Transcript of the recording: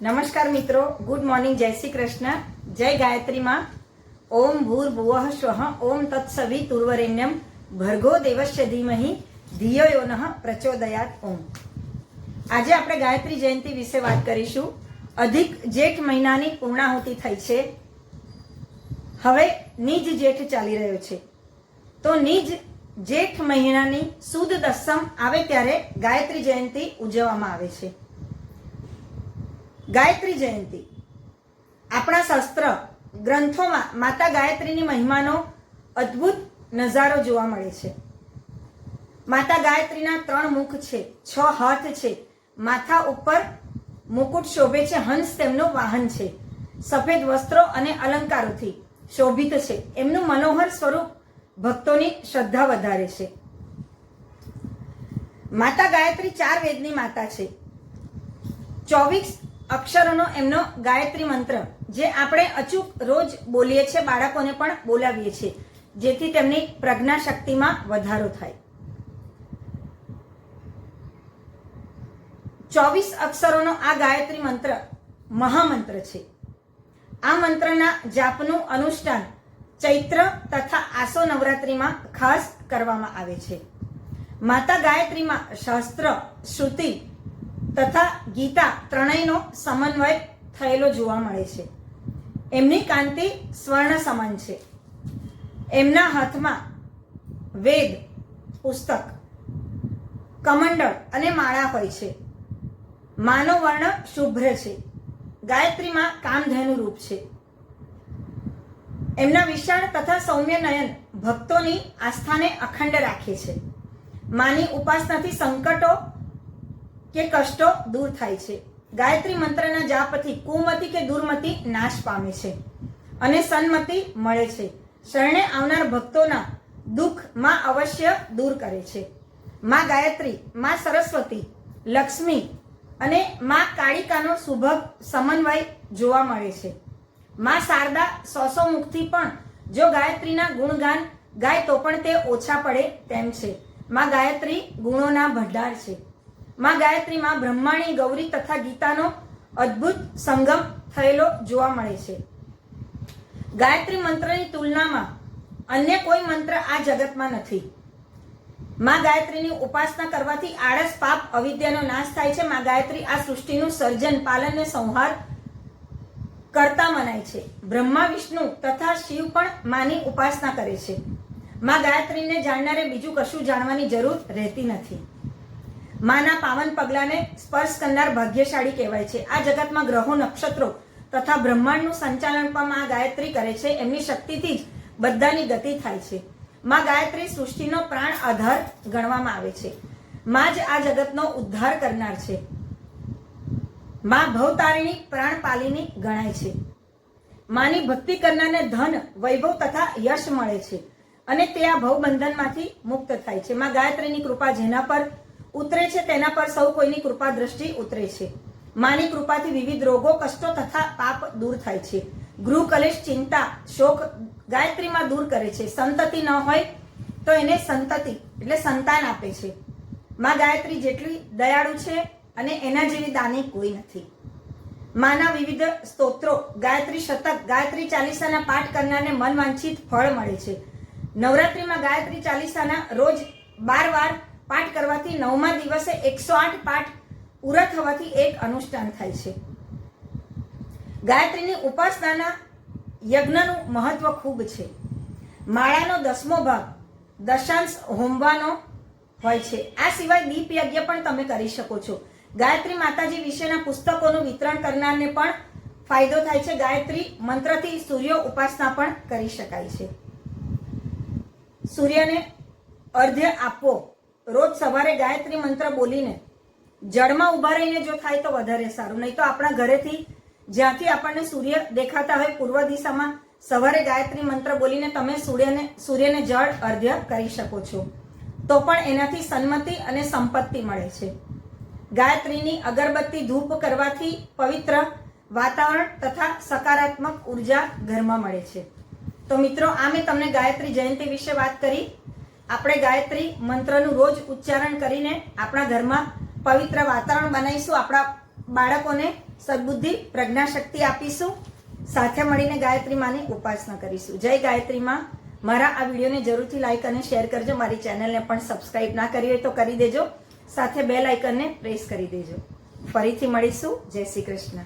નમસ્કાર મિત્રો, good morning, જય શ્રી કૃષ્ણ, જય ગાયત્રી માં. ઓમ ભૂર્ભુવઃ સ્વઃ ઓમ તત્સવિતુર્વરેણ્યમ ભર્ગો દેવસ્ય ધીમહિ ધિયો યો નઃ પ્રચોદયાત. ઓમ. આજે આપણે ગાયત્રી જયંતિ વિશે વાત કરીશું. અધિક જેઠ મહિનાની પૂર્ણાહુતિ થઈ છે. હવે નીજ જેઠ ચાલી રહ્યો છે, તો નીજ જેઠ મહિનાની સુદ દસમ આવે ત્યારે ગાયત્રી જયંતિ ઉજવવામાં આવે છે. ગાયત્રી જયંતિ આપણા શાસ્ત્ર ગ્રંથોમાં માતા ગાયત્રીની મહિમાનો અદ્ભુત નજારો જોવા મળે છે. માતા ગાયત્રીના 3 મુખ છે, 6 હાથ છે, માથા ઉપર મુકુટ શોભે છે, હંસ તેમનું વાહન છે, સફેદ વસ્ત્રો અને અલંકારોથી શોભિત છે. એમનું મનોહર સ્વરૂપ ભક્તોની શ્રદ્ધા વધારે છે. માતા ગાયત્રી 4 વેદની માતા છે. 24 અક્ષરોનો એમનો ગાયત્રી મંત્ર, જે આપણે અચૂક રોજ બોલીએ છીએ, બાળકોને પણ બોલાવીએ છીએ, જેથી તેમની પ્રજ્ઞા શક્તિમાં વધારો થાય. 24 અક્ષરોનો આ ગાયત્રી મંત્ર મહામંત્ર છે. આ મંત્રના જાપનું અનુષ્ઠાન ચૈત્ર તથા આસો નવરાત્રિમાં ખાસ કરવામાં આવે છે. માતા ગાયત્રીમાં શાસ્ત્ર, શ્રુતિ તથા ગીતા ત્રણેયનો સમન્વય થયેલો જોવા મળે છે. એમની કાંતિ સ્વર્ણ સમાન છે. એમના હાથમાં વેદ, પુસ્તક, કમંડળ અને માળા હોય છે. માનો વર્ણ શુભ્ર છે. ગાયત્રીમાં કામધેનુ રૂપ છે. એમના વિશાળ તથા સૌમ્ય નયન ભક્તોની આસ્થાને અખંડ રાખે છે. માની ઉપાસનાથી સંકટો કે કષ્ટો દૂર થાય છે. ગાયત્રી મંત્રના જાપથી કુમતિ કે દુર્મતિ નાશ પામે છે અને સન્મતિ મળે છે. શરણે આવનાર ભક્તોના દુઃખ માં અવશ્ય દૂર કરે છે. માં ગાયત્રી, માં સરસ્વતી, લક્ષ્મી અને માં કાળિકાનો સુભગ સમન્વય જોવા મળે છે. માં શારદા 100 મુખથી પણ જો ગાયત્રીના ગુણગાન ગાય તો પણ તે ઓછા પડે તેમ છે. માં ગાયત્રી ગુણોના ભંડાર છે. માં ગાયત્રીમાં બ્રહ્માણી, ગૌરી તથા ગીતાનો અદ્ભુત સંગમ થયેલો જોવા મળે છે. ગાયત્રી મંત્રની તુલનામાં અન્ય કોઈ મંત્ર આ જગતમાં નથી. માં ગાયત્રીની ઉપાસના કરવાથી આળસ, પાપ, અવિદ્યાનો નાશ થાય છે. માં ગાયત્રી આ સૃષ્ટિનું સર્જન, પાલન અને સંહાર કરતા મનાય છે. બ્રહ્મા, વિષ્ણુ તથા શિવ પણ માની ઉપાસના કરે છે. માં ગાયત્રીને જાણનારે બીજું કશું જાણવાની જરૂર રહેતી નથી. માના પાવન પગલાને સ્પર્શ કરનાર ભાગ્યશાળી કહેવાય છે. આ જગતમાં ગ્રહો, નક્ષત્રો તથા બ્રહ્માંડનું સંચાલન પણ માં ગાયત્રી કરે છે. એમની શક્તિથી જ બધાની ગતિ થાય છે. માં ગાયત્રી સૃષ્ટિનો પ્રાણ આધાર ગણવામાં આવે છે. માં જ આ જગતનો ઉદ્ધાર કરનાર છે. માં ભવતારિણી, પ્રાણપાલિની ગણાય છે. માની ભક્તિ કરનારને ધન, વૈભવ તથા યશ મળે છે અને તે આ ભવબંધનમાંથી મુક્ત થાય છે. માં ગાયત્રીની કૃપા જેના પર ઉતરે છે તેના પર સૌ કોઈની કૃપા દ્રષ્ટિ ઉતરે છે. માની કૃપાથી વિવિધ રોગો, કષ્ટો તથા પાપ દૂર થાય છે. ગૃહ કલેશ, ચિંતા, શોક ગાયત્રીમાં દૂર કરે છે. સંતતિ ન હોય તો એને સંતતિ એટલે સંતાન આપે છે. માં ગાયત્રી જેટલી દયાળુ છે અને એના જેવી દાની કોઈ નથી. માના વિવિધ સ્તોત્રો, ગાયત્રી શતક, ગાયત્રી ચાલીસાના પાઠ કરનારને મન વાંછિત ફળ મળે છે. નવરાત્રિમાં ગાયત્રી ચાલીસાના રોજ 12 વાર પાઠ કરવાથી 9મા દિવસે 108 પાઠ પૂરા થવાથી એક અનુષ્ઠાન થાય છે. ગાયત્રીની ઉપાસનાના યજ્ઞનું મહત્વ ખૂબ છે. માળાનો 10મો ભાગ દશાંશ હોમવાનો હોય છે. આ સિવાય દીપ યજ્ઞ પણ તમે કરી શકો છો. ગાયત્રી માતાજી વિશેના પુસ્તકોનું વિતરણ કરનારને પણ ફાયદો થાય છે. ગાયત્રી મંત્રથી સૂર્ય ઉપાસના પણ કરી શકાય છે. સૂર્યને અર્ધ્ય આપવો. રોજ સવારે ગાયત્રી મંત્ર બોલીને જળમાં ઉભા રહીને જો થાય તો વધારે સારું. નહીં તો આપણા ઘરેથી જ્યાંથી આપણને સૂર્ય દેખાતા હોય પૂર્વ દિશામાં સવારે ગાયત્રી મંત્ર બોલીને તમે સૂર્યને જળ અર્ધ્ય કરી શકો છો, તો પણ એનાથી સન્મતિ અને સંપત્તિ મળે છે. ગાયત્રીની અગરબત્તી, ધૂપ કરવાથી પવિત્ર વાતાવરણ તથા સકારાત્મક ઉર્જા ઘરમાં મળે છે. તો મિત્રો, આ મેં તમને ગાયત્રી જયંતિ વિશે વાત કરી. આપણે ગાયત્રી મંત્રનું રોજ ઉચ્ચારણ કરીને આપણા ઘરમાં પવિત્ર વાતાવરણ બનાવીશું. આપણા બાળકોને સદબુદ્ધિ પ્રજ્ઞાશક્તિ આપીશું. સાથે મળીને ગાયત્રી માની ઉપાસના કરીશું. જય ગાયત્રી માં. મારા આ વિડીયોને જરૂરથી લાઈક અને શેર કરજો. મારી ચેનલને પણ સબસ્ક્રાઇબ ના કરી હોય તો કરી દેજો. સાથે બેલ આઇકનને પ્રેસ કરી દેજો. ફરીથી મળીશું. જય શ્રી કૃષ્ણ.